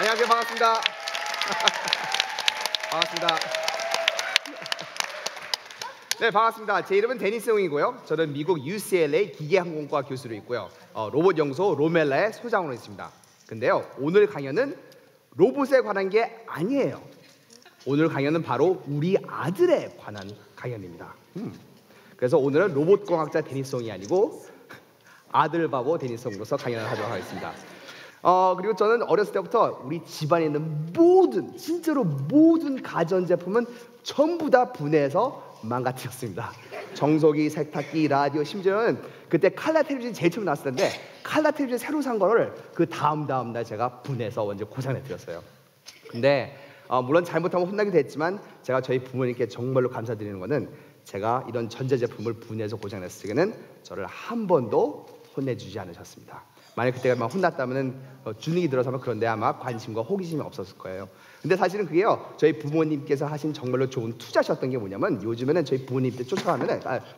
안녕하세요. 반갑습니다. 반갑습니다. 네, 반갑습니다. 제 이름은 데니스 용이고요. 저는 미국 UCLA 기계항공과 교수로 있고요. 로봇 연구소 로멜라의 소장으로 있습니다. 근데요, 오늘 강연은 로봇에 관한 게 아니에요. 오늘 강연은 바로 우리 아들에 관한 강연입니다. 그래서 오늘은 로봇공학자 데니스 용이 아니고 아들 바보 데니스 용으로서 강연을 하도록 하겠습니다. 그리고 저는 어렸을 때부터 우리 집안에 있는 모든, 진짜로 모든 가전제품은 전부 다 분해해서 망가뜨렸습니다. 정수기, 세탁기, 라디오, 심지어는 그때 칼라 텔레비전이 제일 처음 나왔을 텐데 칼라 텔레비전 새로 산 거를 그 다음 날 제가 분해해서 완전 고장내드렸어요. 근데 물론 잘못하면 혼나기도 했지만 제가 저희 부모님께 정말로 감사드리는 거는 제가 이런 전자제품을 분해해서 고장냈을 때는 저를 한 번도 혼내주지 않으셨습니다. 만약 그때가 막 혼났다면 주눅이 들어서면 그런데 아마 관심과 호기심이 없었을 거예요. 근데 사실은 그게요, 저희 부모님께서 하신 정말로 좋은 투자셨던 게 뭐냐면 요즘에는 저희 부모님들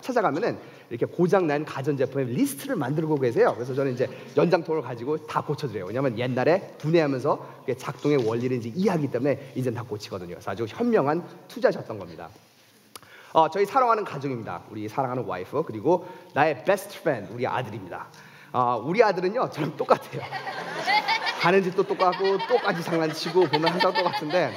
찾아가면은 이렇게 고장난 가전제품의 리스트를 만들고 계세요. 그래서 저는 이제 연장통을 가지고 다 고쳐드려요. 왜냐면 옛날에 분해하면서 작동의 원리를 이제 이해하기 때문에 이제 다 고치거든요. 그래서 아주 현명한 투자셨던 겁니다. 저희 사랑하는 가족입니다. 우리 사랑하는 와이프 그리고 나의 베스트 프렌드 우리 아들입니다. 우리 아들은요 저랑 똑같아요. 하는 짓도 똑같고 똑같이 장난치고 보면 항상 똑같은데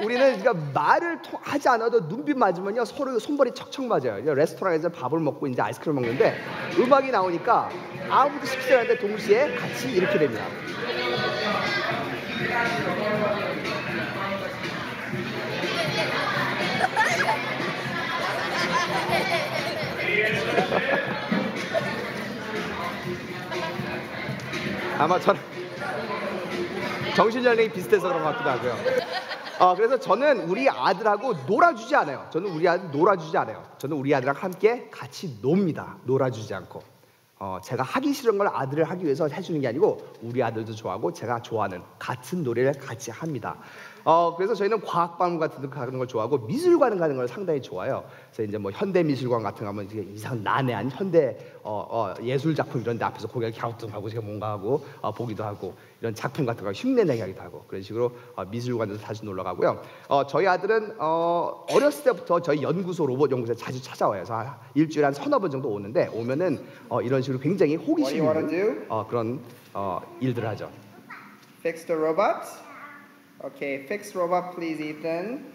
우리는 그러니까 말을 하지 않아도 눈빛 맞으면요 서로 손발이 척척 맞아요. 레스토랑에서 밥을 먹고 이제 아이스크림 먹는데 음악이 나오니까 아무도 시키지 않는데 동시에 같이 이렇게 됩니다. 아마 저는 정신연령이 비슷해서 그런 것 같기도 하고요. 그래서 저는 우리 아들하고 놀아주지 않아요. 저는 우리 아들이랑 함께 같이 놉니다. 놀아주지 않고. 제가 하기 싫은 걸 아들을 하기 위해서 해주는 게 아니고 우리 아들도 좋아하고 제가 좋아하는 같은 놀이를 같이 합니다. 그래서 저희는 과학박물 같은 데 가는 걸 좋아하고 미술관 가는 걸 상당히 좋아해요. 그래서 이제 뭐 현대미술관 같은 거 하면 이상 난해한 현대 예술 작품 이런 데 앞에서 고개를 갸우뚱하고 제가 뭔가 하고 보기도 하고 이런 작품 같은 거 흉내내게 하기도 하고 그런 식으로 미술관에서 자주 놀러 가고요. 저희 아들은 어렸을 때부터 저희 연구소 로봇 연구소에 자주 찾아와요. 그래서 일주일에 한 서너 번 정도 오는데 오면은 이런 식으로 굉장히 호기심 있는 그런 일들을 하죠. Fix the robot. Okay, fix robot please, Ethan.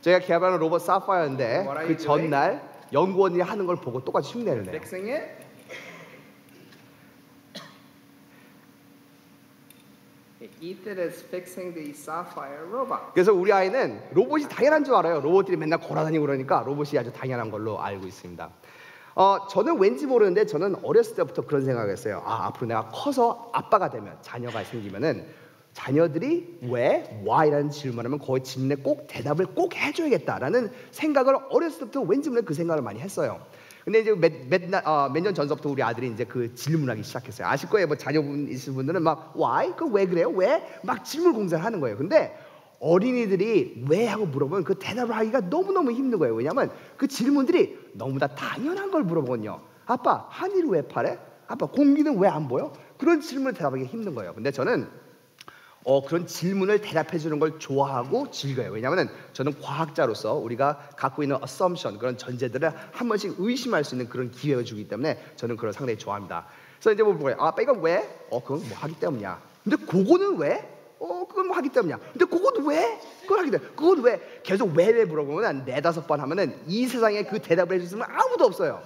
제가 개발한 로봇 사파이어인데 그 전날 연구원이 하는 걸 보고 똑같이 흉내를 내요. Fixing it. Ethan is fixing the Sapphire robot. 그래서 우리 아이는 로봇이 당연한 줄 알아요. 로봇들이 맨날 걸어다니고 그러니까 로봇이 아주 당연한 걸로 알고 있습니다. 저는 왠지 모르는데 저는 어렸을 때부터 그런 생각을 했어요. 앞으로 내가 커서 아빠가 되면 자녀가 생기면은 자녀들이 왜? why라는 질문하면 그 질문에 꼭 대답을 꼭 해줘야겠다라는 생각을 어렸을 때부터 왠지 모르는 그 생각을 많이 했어요. 근데 이제 몇 년 전서부터 우리 아들이 이제 그 질문하기 시작했어요. 아실 거예요. 뭐 자녀분 있을 분들은 막 why? 그 왜 그래요? 왜? 막 질문 공세를 하는 거예요. 근데 어린이들이 왜 하고 물어보면 그 대답을 하기가 너무너무 힘든 거예요. 왜냐하면 그 질문들이 너무 다 당연한 걸 물어보거든요. 아빠, 하늘이 왜 파래? 아빠, 공기는 왜 안 보여? 그런 질문을 대답하기 힘든 거예요. 근데 저는 그런 질문을 대답해 주는 걸 좋아하고 즐겨요. 왜냐하면 저는 과학자로서 우리가 갖고 있는 assumption, 그런 전제들을 한 번씩 의심할 수 있는 그런 기회를 주기 때문에 저는 그걸 상당히 좋아합니다. 그래서 이제 뭐 아빠 이건 왜? 그건 뭐 하기 때문이야. 근데 그거는 왜? 그건 뭐 하기 때문이야. 근데 그건 왜? 그걸 하기 때문에. 그건 왜? 계속 왜 물어보면 한 4-5번 하면은 이 세상에 그 대답을 해줄 사람은 아무도 없어요.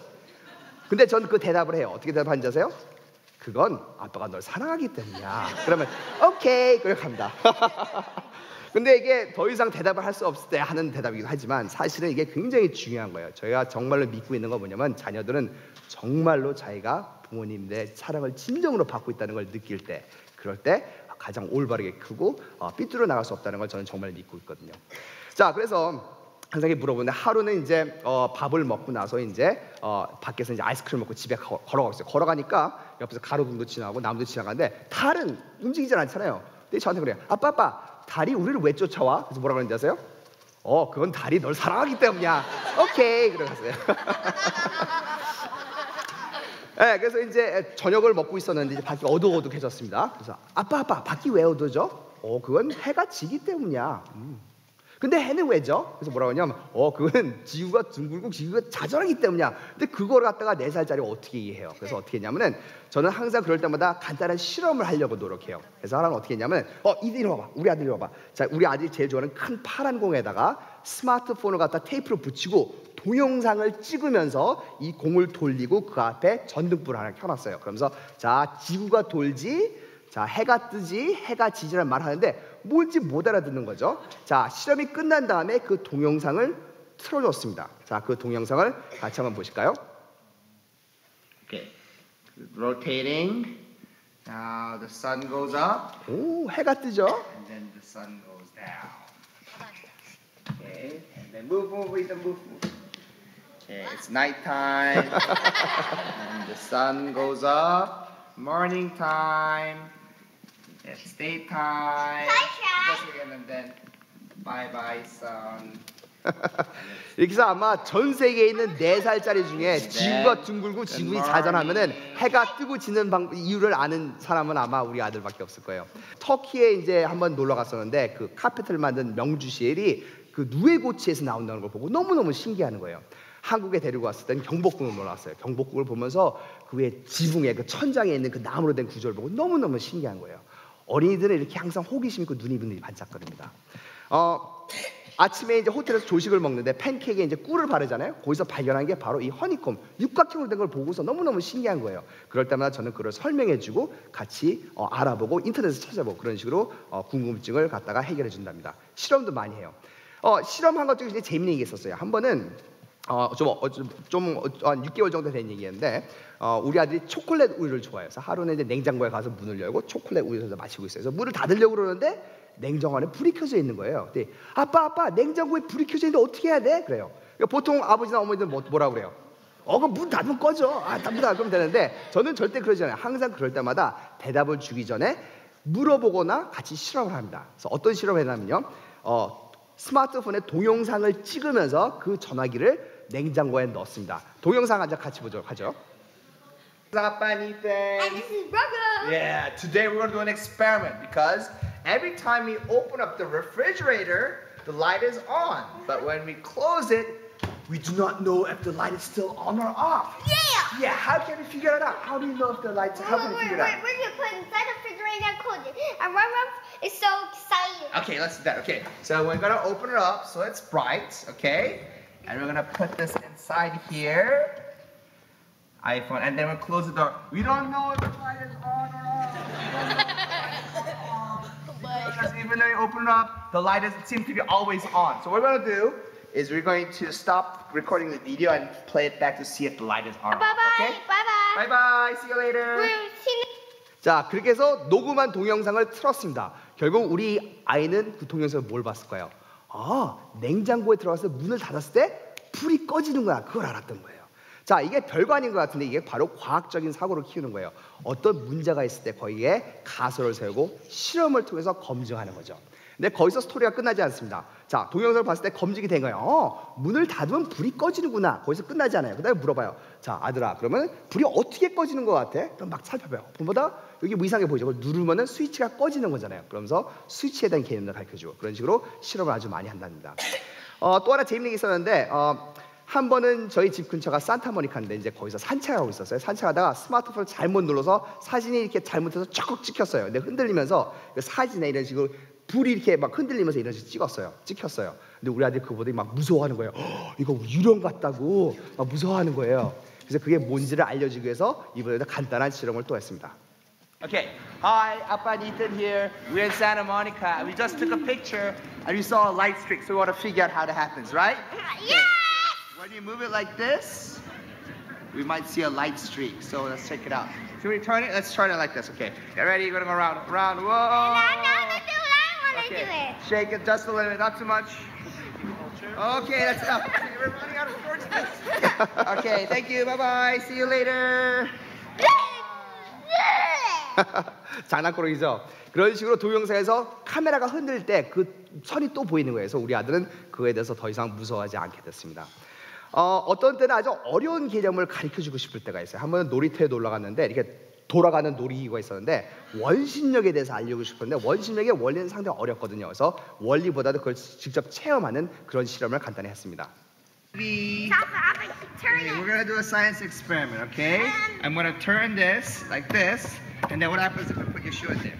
근데 저는 그 대답을 해요. 어떻게 대답하는지 아세요? 그건 아빠가 널 사랑하기 때문이야. 그러면 오케이 그렇게 합니다. 근데 이게 더 이상 대답을 할 수 없을 때 하는 대답이긴 하지만 사실은 이게 굉장히 중요한 거예요. 저희가 정말로 믿고 있는 건 뭐냐면 자녀들은 정말로 자기가 부모님의 사랑을 진정으로 받고 있다는 걸 느낄 때, 그럴 때 가장 올바르게 크고 삐뚤어 나갈 수 없다는 걸 저는 정말 믿고 있거든요. 자, 그래서 항상 물어보는데 하루는 이제 밥을 먹고 나서 이제 밖에서 이제 아이스크림 먹고 집에 걸어가고 있어요. 걸어가니까 옆에서 가로등도 지나가고 나무도 지나가는데 달은 움직이질 않잖아요. 근데 저한테 그래요. 아빠, 달이 우리를 왜 쫓아와? 그래서 뭐라고 그러는지 아세요? 그건 달이 널 사랑하기 때문이야. 오케이, 그러셨어요. 네, 그래서 이제 저녁을 먹고 있었는데 이제 밖이 어둑어둑해졌습니다. 그래서 아빠 밖이 왜 어두워져? 그건 해가 지기 때문이야. 근데 해는 왜죠? 그래서 뭐라고 하냐면 그건 지구가 둥글고 지구가 자전하기 때문이야. 근데 그걸 갖다가 4살짜리가 어떻게 이해해요? 그래서 어떻게 했냐면은 저는 항상 그럴 때마다 간단한 실험을 하려고 노력해요. 그래서 하나는 어떻게 했냐면 이리 와봐. 우리 아들 이리 와봐. 자, 우리 아들이 제일 좋아하는 큰 파란 공에다가 스마트폰을 갖다 테이프로 붙이고 동영상을 찍으면서 이 공을 돌리고 그 앞에 전등불을 하나 켜놨어요. 그러면서 자, 지구가 돌지, 자, 해가 뜨지, 해가 지지라는 말을 하는데 뭔지 못 알아듣는 거죠. 자, 실험이 끝난 다음에 그 동영상을 틀어줬습니다. 자, 그 동영상을 같이 한번 보실까요? Okay. Rotating. Now the sun goes up. 오, 해가 뜨죠? And then the sun goes down. Okay. And then move. Okay, it's nighttime. And the sun goes up. Morning time. It's daytime. Just again, and then bye sun. 이렇게 해서 아마 전 세계에 있는 4살짜리 중에 지구가 둥글고 지구가 자전하면은 해가 뜨고 지는 이유를 아는 사람은 아마 우리 아들밖에 없을 거예요. 터키에 이제 한번 놀러 갔었는데 그 카페트를 만든 명주시엘이 그 누에고치에서 나온다는 걸 보고 너무너무 신기하는 거예요. 한국에 데리고 왔을 때는 경복궁을 놀았어요. 경복궁을 보면서 그 위에 지붕에 그 천장에 있는 그 나무로 된 구조를 보고 너무너무 신기한 거예요. 어린이들은 이렇게 항상 호기심 있고 눈이 반짝거립니다. 아침에 이제 호텔에서 조식을 먹는데 팬케이크에 이제 꿀을 바르잖아요. 거기서 발견한 게 바로 이 허니콤 육각형으로 된 걸 보고서 너무너무 신기한 거예요. 그럴 때마다 저는 그걸 설명해주고 같이 알아보고 인터넷에서 찾아보고 그런 식으로 궁금증을 갖다가 해결해 준답니다. 실험도 많이 해요. 실험한 것 중에 이제 재미있는 게 있었어요. 한 번은 한 6개월 정도 된 얘기였는데 우리 아들이 초콜릿 우유를 좋아해요. 그래서 하루는 이제 냉장고에 가서 문을 열고 초콜릿 우유를 마시고 있어요. 그래서 문을 닫으려고 그러는데 냉장고 안에 불이 켜져 있는 거예요. 근데 아빠 냉장고에 불이 켜져 있는데 어떻게 해야 돼? 그래요. 보통 아버지나 어머니들 뭐라고 그래요? 그럼 문 닫으면 꺼져. 문 닫으면 되는데 저는 절대 그러지 않아요. 항상 그럴 때마다 대답을 주기 전에 물어보거나 같이 실험을 합니다. 그래서 어떤 실험을 했냐면요. 스마트폰에 동영상을 찍으면서 그 전화기를 냉장고에 넣었습니다. 동영상 같이 보도록 하죠. What's up, Ethan? And this is Brother. Yeah, today we're going to do an experiment because every time we open up the refrigerator, the light is on. But when we close it, we do not know if the light is still on or off. Yeah. Yeah, how can we figure it out? How do you know if the light's how can we figure it out? We're going to put it inside the refrigerator and close it. And Rum is so excited. Okay, let's do that. Okay, so we're going to open it up so it's bright, okay? And we're going to put this inside here. iPhone, and then we'll close the door. We don't know if the light is on or off. Because even though you open it up, the light doesn't seem to be always on. So what we're going to do is we're going to stop recording the video and play it back to see if the light is on. Bye-bye. Okay? Bye-bye. Bye-bye. See you later. We'll see 자, 그렇게 해서 녹음한 동영상을 틀었습니다. 결국 우리 아이는 그 동영상을 뭘 봤을까요? 냉장고에 들어가서 문을 닫았을 때 불이 꺼지는구나. 그걸 알았던 거예요. 자, 이게 별거 아닌 것 같은데 이게 바로 과학적인 사고를 키우는 거예요. 어떤 문제가 있을 때 거기에 가설을 세우고 실험을 통해서 검증하는 거죠. 근데 거기서 스토리가 끝나지 않습니다. 자, 동영상을 봤을 때 검증이 된 거예요. 문을 닫으면 불이 꺼지는구나. 거기서 끝나지 않아요. 그 다음에 물어봐요. 자, 아들아, 그러면 불이 어떻게 꺼지는 것 같아? 그럼 막 살펴봐요. 보다 여기 뭐 이상하게 보이죠? 그걸 누르면은 스위치가 꺼지는 거잖아요. 그러면서 스위치에 대한 개념을 가르쳐주고 그런 식으로 실험을 아주 많이 한답니다. 또 하나 재밌는 게 있었는데 한 번은 저희 집 근처가 산타모니카인데 이제 거기서 산책하고 있었어요. 산책하다가 스마트폰을 잘못 눌러서 사진이 이렇게 잘못해서 쩍 찍혔어요. 근데 흔들리면서 그 사진에 이런 식으로 불이 이렇게 막 흔들리면서 이런 식으로 찍혔어요. 근데 우리 아들이 그거 보더니 막 무서워하는 거예요. 이거 유령 같다고 막 무서워하는 거예요. 그래서 그게 뭔지를 알려주기 위해서 이번에도 간단한 실험을 또 했습니다. Okay. Hi, Appa and Ethan here. We're in Santa Monica. We just took a picture and we saw a light streak, so we want to figure out how it happens, right? Yeah. When you move it like this, we might see a light streak. So let's check it out. Should we turn it? Let's turn it like this. Okay. Get ready. We're gonna go around. Whoa. No, let's do what I want to do Okay. it. Shake it just a little bit, not too much. Okay, that's enough. Okay, we're running out of storage space. Okay, thank you. Bye bye. See you later. 장난꾸러기죠. 그런 식으로 동영상에서 카메라가 흔들 때 그 선이 또 보이는 거예요. 그래서 우리 아들은 그거에 대해서 더 이상 무서워하지 않게 됐습니다. 어떤 때는 아주 어려운 개념을 가르쳐주고 싶을 때가 있어요. 한 번은 놀이터에 놀러 갔는데 이렇게 돌아가는 놀이기구가 있었는데 원심력에 대해서 알려고 싶었는데 원심력의 원리는 상당히 어렵거든요. 그래서 원리보다도 그걸 직접 체험하는 그런 실험을 간단히 했습니다. Okay, we're gonna do a science experiment, okay? I'm gonna turn this like this, and then what happens if I put your shoe in there?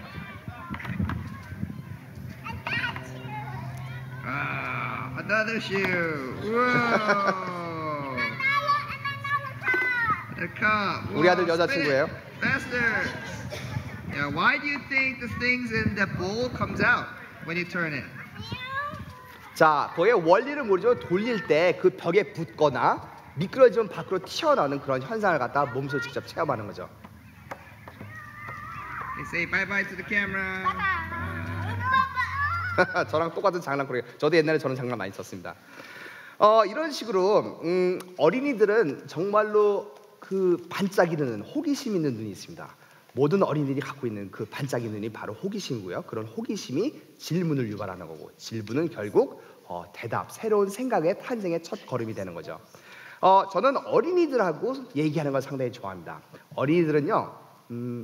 Ah, another shoe. Whoa! The cup. 우리 아들 Whoa, spin 여자친구예요. it. Faster. Yeah, why do you think the things in the bowl comes out when you turn it? 자, 거기에 원리를 모르지만 돌릴 때 그 벽에 붙거나 미끄러지면 밖으로 튀어나오는 그런 현상을 갖다 몸소 직접 체험하는 거죠. Okay, say bye bye to the camera. 저랑 똑같은 장난꾸러기. 저도 옛날에 저런 장난 많이 썼습니다. 이런 식으로 어린이들은 정말로 그 반짝이는 호기심 있는 눈이 있습니다. 모든 어린이들이 갖고 있는 그 반짝이는 눈이 바로 호기심이고요. 그런 호기심이 질문을 유발하는 거고 질문은 결국 대답, 새로운 생각의 탄생의 첫 걸음이 되는 거죠. 저는 어린이들하고 얘기하는 걸 상당히 좋아합니다. 어린이들은요,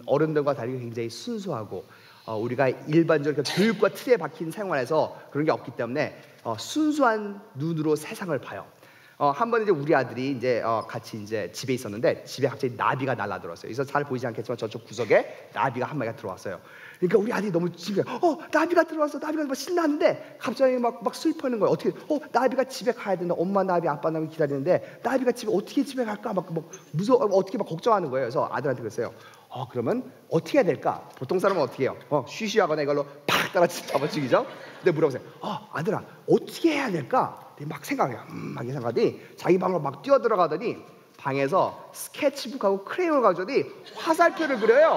어른들과 다르게 굉장히 순수하고 우리가 일반적으로 교육과 틀에 박힌 생활에서 그런 게 없기 때문에 순수한 눈으로 세상을 봐요. 한 번 이제 우리 아들이 이제 같이 이제 집에 있었는데 집에 갑자기 나비가 날아들었어요. 그래서 잘 보이지 않겠지만 저쪽 구석에 나비가 한 마리가 들어왔어요. 그러니까 우리 아들이 너무 신기해요. 나비가 들어왔어. 나비가 막 신나는데 갑자기 막 슬퍼하는 거예요. 어떻게? 나비가 집에 가야 된다. 엄마 나비, 아빠 나비 기다리는데 나비가 집에 어떻게 집에 갈까? 막 무서워. 어떻게 막 걱정하는 거예요. 그래서 아들한테 그랬어요. 그러면 어떻게 해야 될까? 보통 사람은 어떻게 해요? 쉬쉬하거나 이걸로 팍 따라 잡아치기죠. 근데 물어보세요. 아들아, 어떻게 해야 될까? 막 생각해요. 막 생각하더니 자기 방으로 막 뛰어 들어가더니 방에서 스케치북하고 크레용을 가져더니 화살표를 그려요.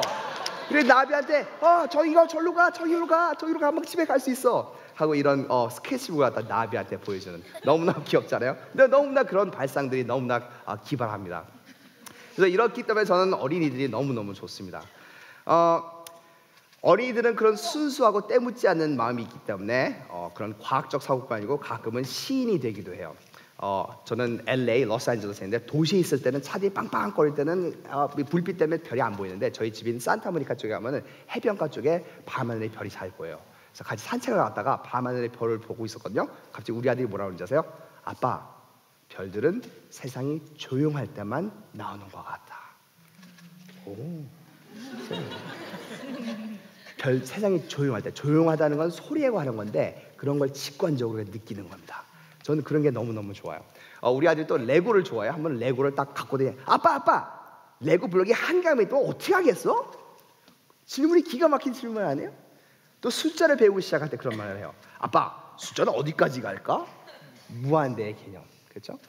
그래 나비한테 저기가 절로 가, 저기로 가면 집에 갈 수 있어 하고 이런 스케치북을 갖다 나비한테 보여주는 너무나 귀엽잖아요. 근데 너무나 그런 발상들이 너무나 기발합니다. 그래서 이렇기 때문에 저는 어린이들이 너무너무 좋습니다. 어린이들은 그런 순수하고 때묻지 않는 마음이 있기 때문에 그런 과학적 사고관이고 가끔은 시인이 되기도 해요. 저는 LA, 로스앤젤레스에 있는데 도시에 있을 때는 차들이 빵빵거릴 때는 불빛 때문에 별이 안 보이는데 저희 집인 산타모니카 쪽에 가면은 해변가 쪽에 밤하늘에 별이 잘 보여요. 그래서 같이 산책을 갔다가 밤하늘의 별을 보고 있었거든요. 갑자기 우리 아들이 뭐라고 그러는지 아세요? 아빠, 별들은 세상이 조용할 때만 나오는 것 같다. 세상이 조용할 때, 조용하다는 건 소리에 관한 건데 그런 걸 직관적으로 느끼는 겁니다. 저는 그런 게 너무너무 좋아요. 우리 아들이 또 레고를 좋아해요. 한번 레고를 딱 갖고 다녀. 아빠, 레고 블록이 한 감에 또 어떻게 하겠어? 질문이 기가 막힌 질문 아니에요? 또 숫자를 배우기 시작할 때 그런 말을 해요. 아빠, 숫자는 어디까지 갈까? 무한대의 개념. 그렇죠?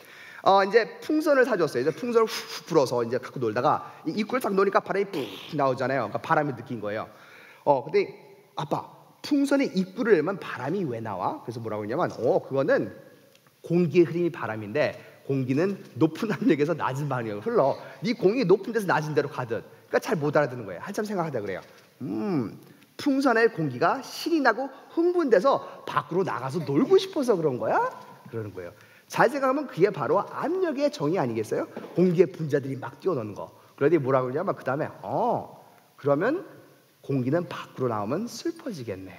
이제 풍선을 사줬어요. 이제 풍선을 훅 불어서 이제 갖고 놀다가 입구를 딱 놓으니까 바람이 푹 나오잖아요. 그러니까 바람이 느낀 거예요. 근데 아빠, 풍선의 입구를 열면 바람이 왜 나와? 그래서 뭐라고 했냐면 그거는 공기의 흐름이 바람인데 공기는 높은 압력에서 낮은 방향으로 흘러. 네 공이 높은 데서 낮은 데로 가듯. 그러니까 잘 못 알아듣는 거예요. 한참 생각하다 그래요. 풍선의 공기가 신이 나고 흥분돼서 밖으로 나가서 놀고 싶어서 그런 거야? 그러는 거예요. 잘 생각하면 그게 바로 압력의 정의 아니겠어요? 공기의 분자들이 막 뛰어노는 거. 그러더니 뭐라고 그러냐면 그 다음에 그러면 공기는 밖으로 나오면 슬퍼지겠네.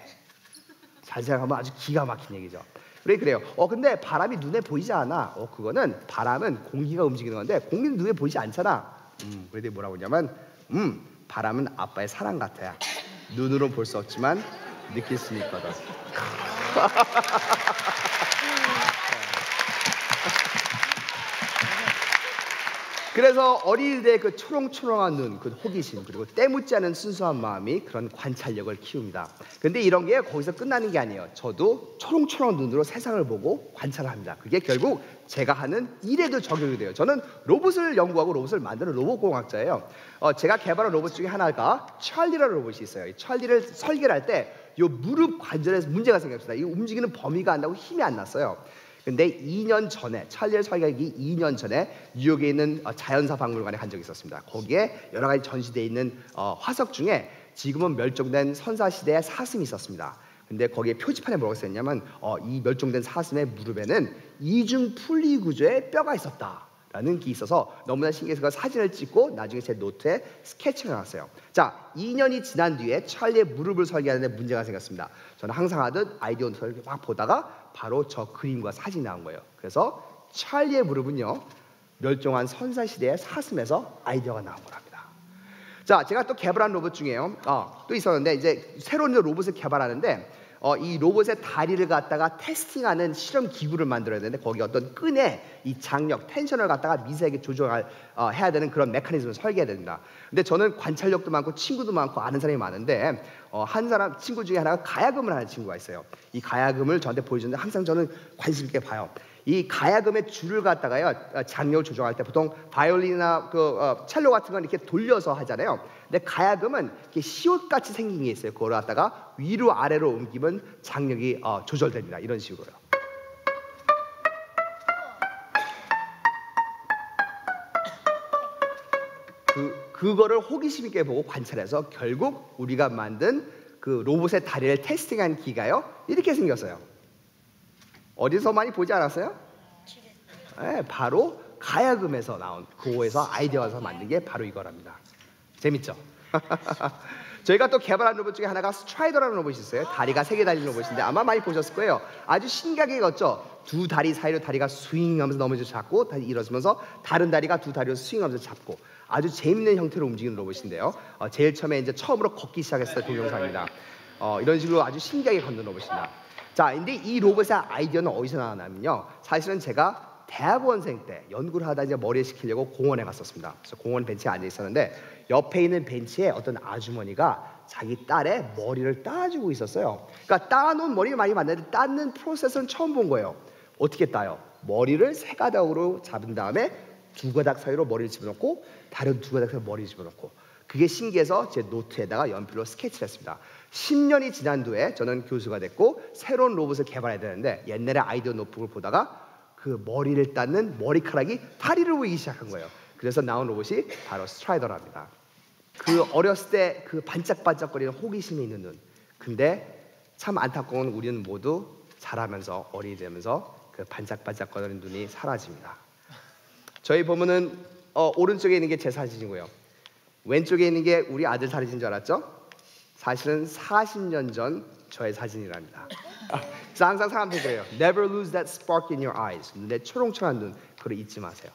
잘 생각하면 아주 기가 막힌 얘기죠. 그래요. 근데 바람이 눈에 보이지 않아. 그거는 바람은 공기가 움직이는 건데 공기는 눈에 보이지 않잖아. 그러더니 뭐라고 하냐면 바람은 아빠의 사랑 같아요. 눈으로 볼 수 없지만 느낄 수 있거든. 그래서 어린이들의 그 초롱초롱한 눈, 그 호기심, 그리고 때묻지 않은 순수한 마음이 그런 관찰력을 키웁니다. 근데 이런 게 거기서 끝나는 게 아니에요. 저도 초롱초롱한 눈으로 세상을 보고 관찰을 합니다. 그게 결국 제가 하는 일에도 적용이 돼요. 저는 로봇을 연구하고 로봇을 만드는 로봇공학자예요. 제가 개발한 로봇 중에 하나가 찰리라는 로봇이 있어요. 이 찰리를 설계를 할 때 이 무릎 관절에서 문제가 생겼습니다. 이 움직이는 범위가 안 나고 힘이 안 났어요. 근데 2년 전에 찰리를 설계하기 2년 전에 뉴욕에 있는 자연사 박물관에 간 적이 있었습니다. 거기에 여러 가지 전시되어 있는 화석 중에 지금은 멸종된 선사시대의 사슴이 있었습니다. 근데 거기에 표지판에 뭐라고 써있냐면 이 멸종된 사슴의 무릎에는 이중 풀리 구조의 뼈가 있었다라는 게 있어서 너무나 신기해서 사진을 찍고 나중에 제 노트에 스케치를 해놨어요. 자, 2년이 지난 뒤에 찰리의 무릎을 설계하는데 문제가 생겼습니다. 저는 항상 하듯 아이디어 노트를 막 보다가 바로 저 그림과 사진이 나온 거예요. 그래서 찰리의 무릎은요, 멸종한 선사시대의 사슴에서 아이디어가 나온 거랍니다. 자, 제가 또 개발한 로봇 중에요. 또 있었는데 이제 새로운 로봇을 개발하는데 이 로봇의 다리를 갖다가 테스팅하는 실험 기구를 만들어야 되는데 거기 어떤 끈에 이 장력, 텐션을 갖다가 미세하게 해야 되는 그런 메커니즘을 설계해야 됩니다. 근데 저는 관찰력도 많고 친구도 많고 아는 사람이 많은데 한 사람 친구 중에 하나가 가야금을 하는 친구가 있어요. 이 가야금을 저한테 보여주는데 항상 저는 관심 있게 봐요. 이 가야금의 줄을 갖다가요 장력을 조정할 때 보통 바이올린이나 첼로 같은 건 이렇게 돌려서 하잖아요. 근데 가야금은 이렇게 시옷같이 생긴 게 있어요. 그걸 갖다가 위로 아래로 옮기면 장력이 조절됩니다. 이런 식으로요. 그거를 호기심 있게 보고 관찰해서 결국 우리가 만든 그 로봇의 다리를 테스팅한 기가요 이렇게 생겼어요. 어디서 많이 보지 않았어요? 네, 바로 가야금에서 나온 그거에서 아이디어에서 만든 게 바로 이거랍니다. 재밌죠? 저희가 또 개발한 로봇 중에 하나가 스트라이더라는 로봇이 있어요. 다리가 3개 달린 로봇인데 아마 많이 보셨을 거예요. 아주 신기하게 걷죠. 두 다리 사이로 다리가 스윙하면서 넘어져 잡고 다시 일어서면서 다른 다리가 두 다리로 스윙하면서 잡고 아주 재밌는 형태로 움직이는 로봇인데요. 제일 처음에 이제 처음으로 걷기 시작했을 때 동영상입니다. 이런 식으로 아주 신기하게 걷는 로봇입니다. 자, 근데 이 로봇의 아이디어는 어디서 나왔냐면요. 사실은 제가 대학원생 때 연구를 하다 이제 머리에 식히려고 공원에 갔었습니다. 그래서 공원 벤치에 앉아 있었는데 옆에 있는 벤치에 어떤 아주머니가 자기 딸의 머리를 따주고 있었어요. 그러니까 따놓은 머리를 많이 봤는데 따는 프로세스는 처음 본 거예요. 어떻게 따요? 머리를 3가닥으로 잡은 다음에 2가닥 사이로 머리를 집어넣고 다른 2가닥 사이로 머리를 집어넣고 그게 신기해서 제 노트에다가 연필로 스케치를 했습니다. 10년이 지난 뒤에 저는 교수가 됐고 새로운 로봇을 개발해야 되는데 옛날에 아이디어 노트북을 보다가 그 머리를 닦는 머리카락이 다리로 보이기 시작한 거예요. 그래서 나온 로봇이 바로 스트라이더랍니다. 그 어렸을 때 그 반짝반짝거리는 호기심이 있는 눈. 근데 참 안타까운 우리는 모두 자라면서 어린이 되면서 그 반짝반짝거리는 눈이 사라집니다. 저희 보면은 오른쪽에 있는 게 제 사진이고요. 왼쪽에 있는 게 우리 아들 사진인 줄 알았죠? 사실은 40년 전 저의 사진이랍니다. 그래서 항상 사람들이 그래요. Never lose that spark in your eyes. 내 초롱초롱한 눈, 그걸 잊지 마세요.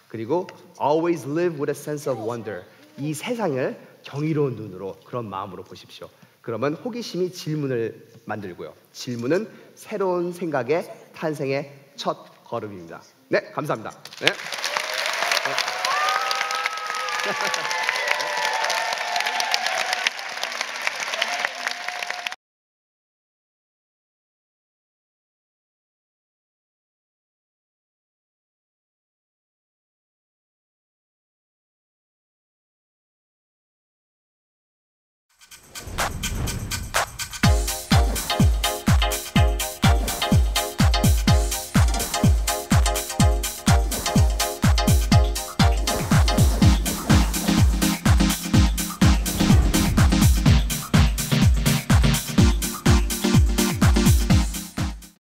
그리고 always live with a sense of wonder. 이 세상을 경이로운 눈으로 그런 마음으로 보십시오. 그러면 호기심이 질문을 만들고요. 질문은 새로운 생각의 탄생의 첫 걸음입니다. 네, 감사합니다. 네.